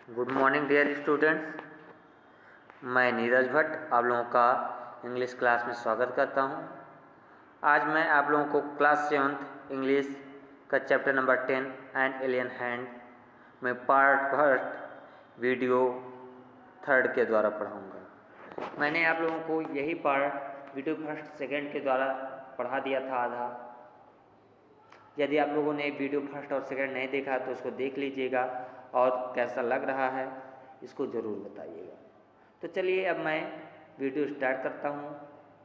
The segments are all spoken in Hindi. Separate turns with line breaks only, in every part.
Good morning dear students. मैं नीरज भट्ट आप लोगों का इंग्लिश क्लास में स्वागत करता हूं। आज मैं आप लोगों को क्लास 7th इंग्लिश का chapter number 10 and alien hand में पार्ट फर्स्ट वीडियो 3rd के द्वारा पढ़ाऊंगा। मैंने आप लोगों को यही पार्ट वीडियो फर्स्ट 2nd के द्वारा पढ़ा दिया था आधा। यदि आप लोगों ने वीडियो फर्स्ट और 2nd नहीं देखा तो उसको देख लीजिएगा और कैसा लग रहा है इसको ज़रूर बताइएगा। तो चलिए अब मैं वीडियो स्टार्ट करता हूँ,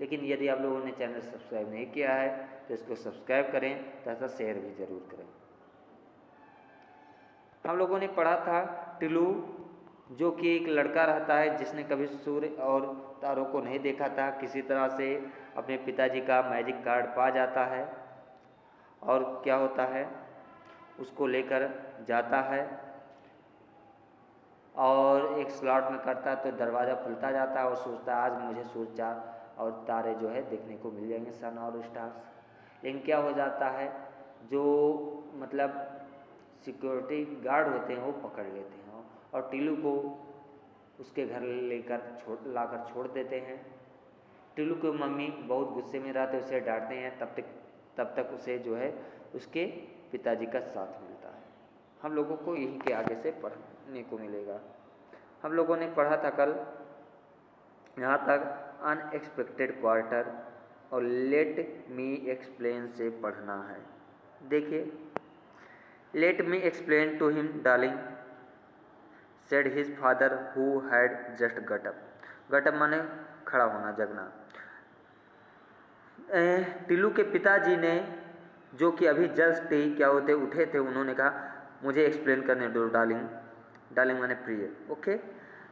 लेकिन यदि आप लोगों ने चैनल सब्सक्राइब नहीं किया है तो इसको सब्सक्राइब करें तथा शेयर भी ज़रूर करें। हम लोगों ने पढ़ा था टिल्लू, जो कि एक लड़का रहता है जिसने कभी सूर्य और तारों को नहीं देखा था। किसी तरह से अपने पिताजी का मैजिक कार्ड पा जाता है और क्या होता है, उसको लेकर जाता है और एक स्लॉट में करता है तो दरवाज़ा खुलता जाता है और सोचता है आज मुझे सूरज और तारे जो है देखने को मिल जाएंगे, सन और स्टार्स। लेकिन क्या हो जाता है, जो मतलब सिक्योरिटी गार्ड होते हैं वो पकड़ लेते हैं और टिल्लू को उसके घर लेकर लाकर छोड़ देते हैं। टिल्लू की मम्मी बहुत गुस्से में रहते उसे डांटते हैं, तब तक उसे जो है उसके पिताजी का साथ मिलता है। हम लोगों को यही के आगे से पढ़ने को मिलेगा। हम लोगों ने पढ़ा था कल यहाँ तक अनएक्सपेक्टेड क्वार्टर और लेट मी एक्सप्लेन से पढ़ना है। देखिए, let me explain to him darling said his father who had just got up. Got up माने खड़ा होना, जगना। टिल्लू के पिताजी ने, जो कि अभी जस्ट ही क्या होते उठे थे, उन्होंने कहा मुझे एक्सप्लेन करने दो डार्लिंग। डार्लिंग माने प्रिय, ओके।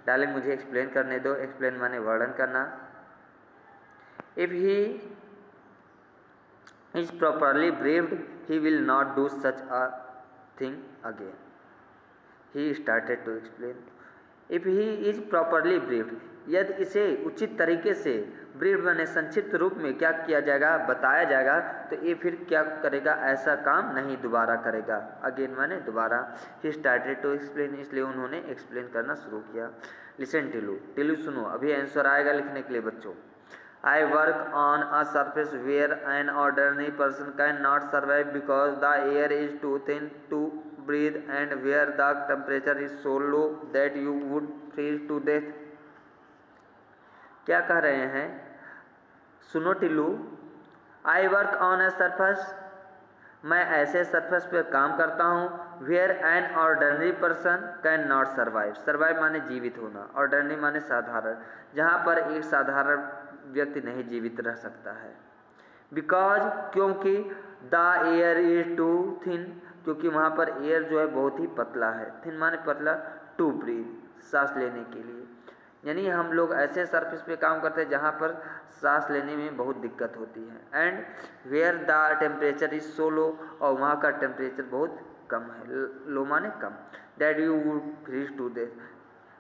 डार्लिंग मुझे एक्सप्लेन करने दो। एक्सप्लेन माने वर्णन करना। If he is properly briefed he will not do such a thing again. He started to explain. If he is properly briefed, यदि इसे उचित तरीके से ब्रीफ माने संक्षिप्त रूप में क्या किया जाएगा, बताया जाएगा, तो ये फिर क्या करेगा, ऐसा काम नहीं दोबारा करेगा। अगेन माने दोबारा। ही स्टार्टेड टू एक्सप्लेन, इसलिए उन्होंने एक्सप्लेन करना शुरू किया। लिसन टिल्लू, टिल्लू सुनो, अभी आंसर आएगा लिखने के लिए बच्चों। I work on a surface where an ordinary person cannot survive because the air is too thin to breathe and where the temperature is so low that you would freeze to death। क्या कह रहे हैं, सुनो Tillu. I work on a surface, मैं ऐसे सरफेस पर काम करता हूँ where an ordinary person can not survive. Survive माने जीवित होना, ऑर्डिनरी माने साधारण, जहाँ पर एक साधारण व्यक्ति नहीं जीवित रह सकता है। बिकॉज, क्योंकि the air is too thin, क्योंकि वहाँ पर एयर जो है बहुत ही पतला है। थिन माने पतला, टू ब्रीथ सांस लेने के लिए। यानी हम लोग ऐसे सरफेस पे काम करते हैं जहाँ पर सांस लेने में बहुत दिक्कत होती है। And where the temperature is so low, और वहाँ का टेम्परेचर बहुत कम है। लो माने कम। That you would freeze to death,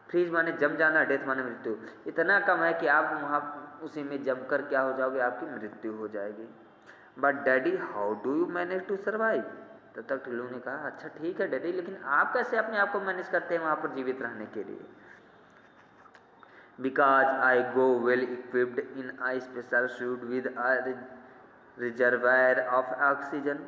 freeze माने जम जाना, डेथ माने मृत्यु। इतना कम है कि आप वहाँ उसी में जमकर क्या हो जाओगे, आपकी मृत्यु हो जाएगी। But daddy how do you manage to survive. तब तक टिल्लू ने कहा अच्छा ठीक है डैडी, लेकिन आप कैसे अपने आप को मैनेज करते हैं वहाँ पर जीवित रहने के लिए। Because I go well equipped in a special suit with a reservoir of oxygen।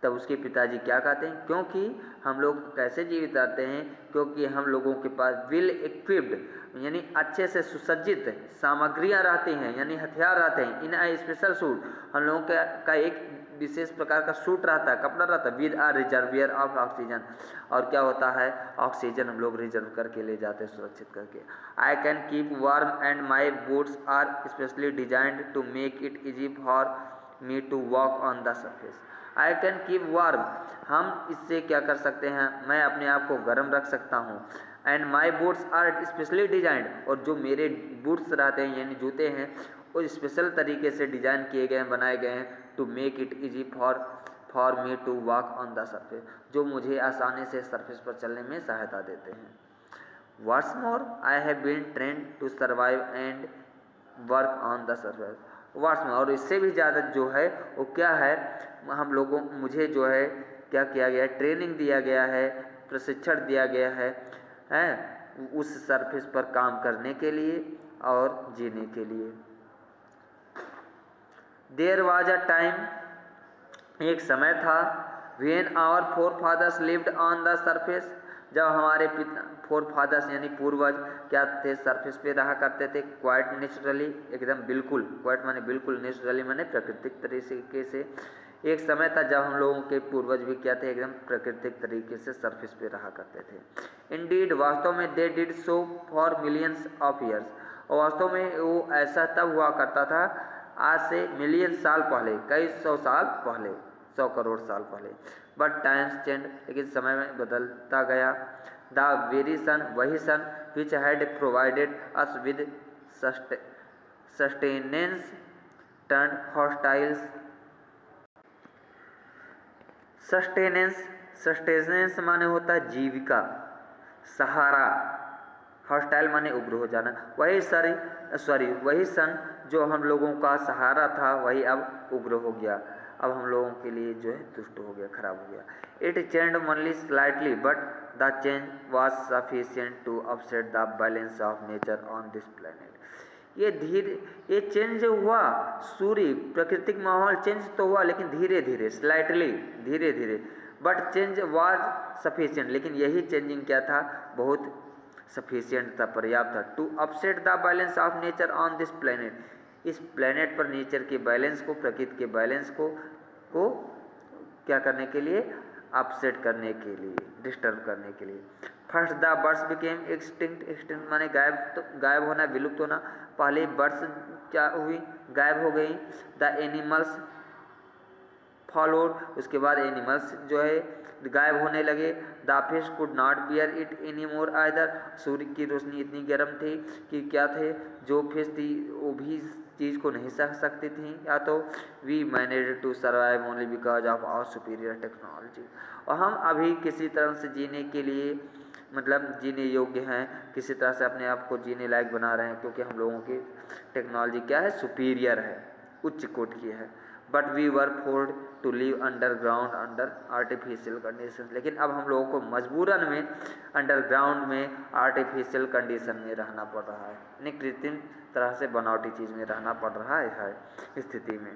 तब उसके पिताजी क्या कहते हैं, क्योंकि हम लोग कैसे जीवित रहते हैं, क्योंकि हम लोगों के पास वेल इक्विप्ड यानी अच्छे से सुसज्जित सामग्रियां रहती हैं, यानी हथियार रहते हैं। इन आ स्पेशल सूट, हम लोगों का एक विशेष प्रकार का सूट रहता है, कपड़ा रहता है, with a reservoir of oxygen. और क्या होता है, ऑक्सीजन हम लोग रिजर्व करके ले जाते हैं, सुरक्षित करके। I can keep warm and my boots are specially designed to make it easy for me to walk on the surface. I can keep warm, हम इससे क्या कर सकते हैं, मैं अपने आप को गर्म रख सकता हूँ। And my boots are specially designed, और जो मेरे बूट्स रहते हैं यानी जूते हैं वो स्पेशल तरीके से डिजाइन किए गए हैं, बनाए गए हैं, to make it easy for me to walk on the surface, जो मुझे आसानी से सरफेस पर चलने में सहायता देते हैं। What's more, I have been trained to survive and work on the surface. What's more, और इससे भी ज़्यादा जो है वो क्या है, हम लोगों मुझे जो है क्या किया गया है, ट्रेनिंग दिया गया है प्रशिक्षण दिया गया है उस सरफेस पर काम करने के लिए और जीने के लिए। देयर वाज अ टाइम, एक समय था, when our forefathers lived on the surface, जब हमारे फोर फादर्स यानी पूर्वज क्या थे, सरफेस पे रहा करते थे, क्वाइट नेचुरली, एकदम बिल्कुल, क्वाइट माने बिल्कुल, नेचुरली माने प्राकृतिक तरीके से। एक समय था जब हम लोगों के पूर्वज भी क्या थे, एकदम प्राकृतिक तरीके से सरफेस पे रहा करते थे। इंडीड, वास्तव में, they did so for millions of years, और वास्तव में वो ऐसा तब हुआ करता था आज से मिलियन साल पहले, कई सौ साल पहले, 100 करोड़ साल पहले। बट टाइम्स चेंज, लेकिन समय में बदलता गया। द वेरी सन, वही sun which had provided us with sustenance turn hostiles. Sustenance माने होता है जीविका, सहारा, हॉस्टाइल माने उग्र हो जाना। वही वही सन जो हम लोगों का सहारा था, वही अब उग्र हो गया, अब हम लोगों के लिए जो है दुष्ट हो गया, खराब हो गया। It changed only slightly but the change was sufficient to upset the balance of nature on this planet. ये चेंज हुआ, सूर्य प्राकृतिक माहौल चेंज तो हुआ, लेकिन धीरे धीरे, स्लाइटली, धीरे धीरे, बट चेंज वाज सफिशिएंट, लेकिन यही चेंजिंग क्या था, बहुत सफिशिएंट था, पर्याप्त था। To upset the balance of nature on this planet, इस प्लेनेट पर नेचर के बैलेंस को, प्रकृति के बैलेंस को क्या करने के लिए, अपसेट करने के लिए, डिस्टर्ब करने के लिए। First the birds became extinct माने गायब होना, विलुप्त होना। पहले बर्ड्स क्या हुई, गायब हो गई। द एनिमल्स फॉलोड, उसके बाद एनिमल्स जो है गायब होने लगे। The fish could not bear it any more either, सूर्य की रोशनी इतनी गर्म थी कि क्या थे, जो फिश थी वो भी चीज़ को नहीं सह सकती थी। या तो we manage to survive only because of our superior technology, और हम अभी किसी तरह से जीने के लिए, मतलब जीने योग्य हैं, किसी तरह से अपने आप को जीने लायक बना रहे हैं, क्योंकि हम लोगों की टेक्नोलॉजी क्या है, सुपीरियर है, उच्च कोटि की है। But we were forced to live underground under artificial condition, लेकिन अब हम लोगों को मजबूरन में अंडरग्राउंड में आर्टिफिशियल कंडीशन में रहना पड़ रहा है, यानी कृत्रिम तरह से बनावटी चीज़ में रहना पड़ रहा है स्थिति में।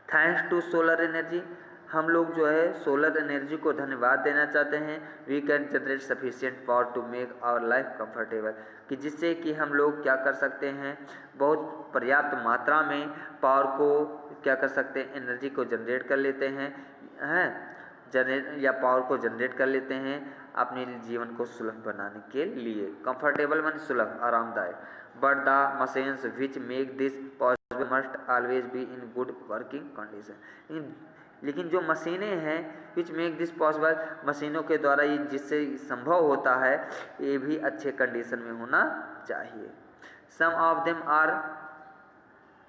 थैंक्स टू सोलर एनर्जी, हम लोग जो है सोलर एनर्जी को धन्यवाद देना चाहते हैं। We can generate sufficient power to make our life comfortable, कि जिससे कि हम लोग क्या कर सकते हैं, बहुत पर्याप्त मात्रा में पावर को क्या कर सकते हैं, एनर्जी को जनरेट कर लेते हैं, पावर को जनरेट कर लेते हैं अपने जीवन को सुलभ बनाने के लिए। कंफर्टेबल माने सुलभ, आरामदायक। But the machines which make this possible must always be in good working condition, लेकिन जो मशीनें हैं विच मेक दिस पॉसिबल, मशीनों के द्वारा ये जिससे संभव होता है, ये भी अच्छे कंडीशन में होना चाहिए। Some of them are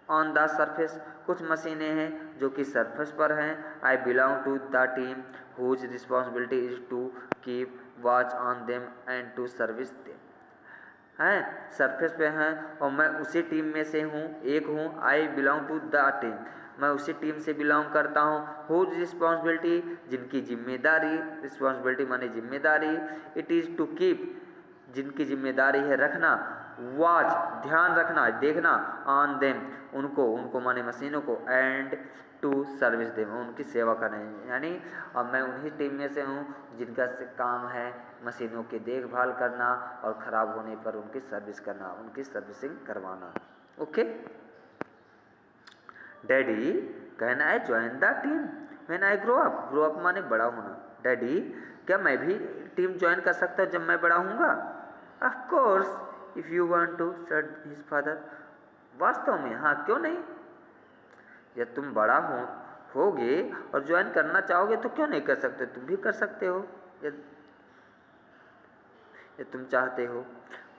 on the surface, कुछ मशीनें हैं जो कि सरफेस पर हैं। I belong to the team whose responsibility is to keep watch on them and to service them, हैं सरफेस पे हैं, और मैं उसी टीम में से हूँ, एक हूँ। I belong to the team, मैं उसी टीम से बिलोंग करता हूँ। हुज रिस्पॉन्सिबिलिटी, जिनकी जिम्मेदारी, रिस्पॉन्सिबिलिटी माने जिम्मेदारी, इट इज़ टू कीप, जिनकी जिम्मेदारी है रखना, वॉच ध्यान रखना, देखना, ऑन देम उनको माने मशीनों को, एंड टू सर्विस देम उनकी सेवा करना, यानी अब मैं उन्हीं टीम में से हूँ जिनका काम है मशीनों की देखभाल करना और ख़राब होने पर उनकी सर्विस करना, उनकी सर्विसिंग करवाना। Okay daddy, can I join the team when I grow up, grow up माने बड़ा होना। डैडी, क्या मैं भी टीम ज्वाइन कर सकता हूँ जब मैं बड़ा हूँगा? Of course if you want to, said his father, वास्तव में हाँ, क्यों नहीं, यदि तुम बड़ा होगे और ज्वाइन करना चाहोगे तो क्यों नहीं कर सकते, तुम भी कर सकते हो यदि तुम चाहते हो।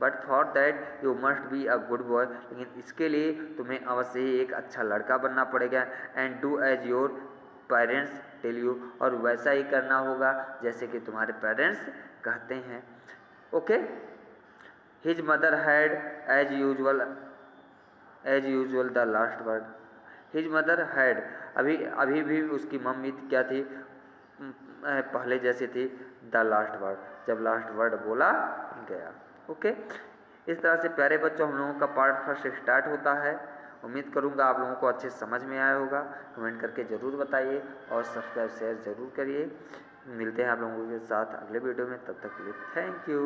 But for that you must be a good boy, लेकिन इसके लिए तुम्हें अवश्य ही एक अच्छा लड़का बनना पड़ेगा। And do as your parents tell you, और वैसा ही करना होगा जैसे कि तुम्हारे पेरेंट्स कहते हैं। Okay his mother had as usual the last word. His mother had, अभी भी उसकी मम्मी क्या थी, पहले जैसी थी, द लास्ट वर्ड, जब लास्ट वर्ड बोला गया। ओके, इस तरह से प्यारे बच्चों हम लोगों का पार्ट फर्स्ट स्टार्ट होता है। उम्मीद करूँगा आप लोगों को अच्छे समझ में आया होगा। कमेंट करके ज़रूर बताइए और सब्सक्राइब शेयर ज़रूर करिए। मिलते हैं आप लोगों के साथ अगले वीडियो में, तब तक के लिए थैंक यू।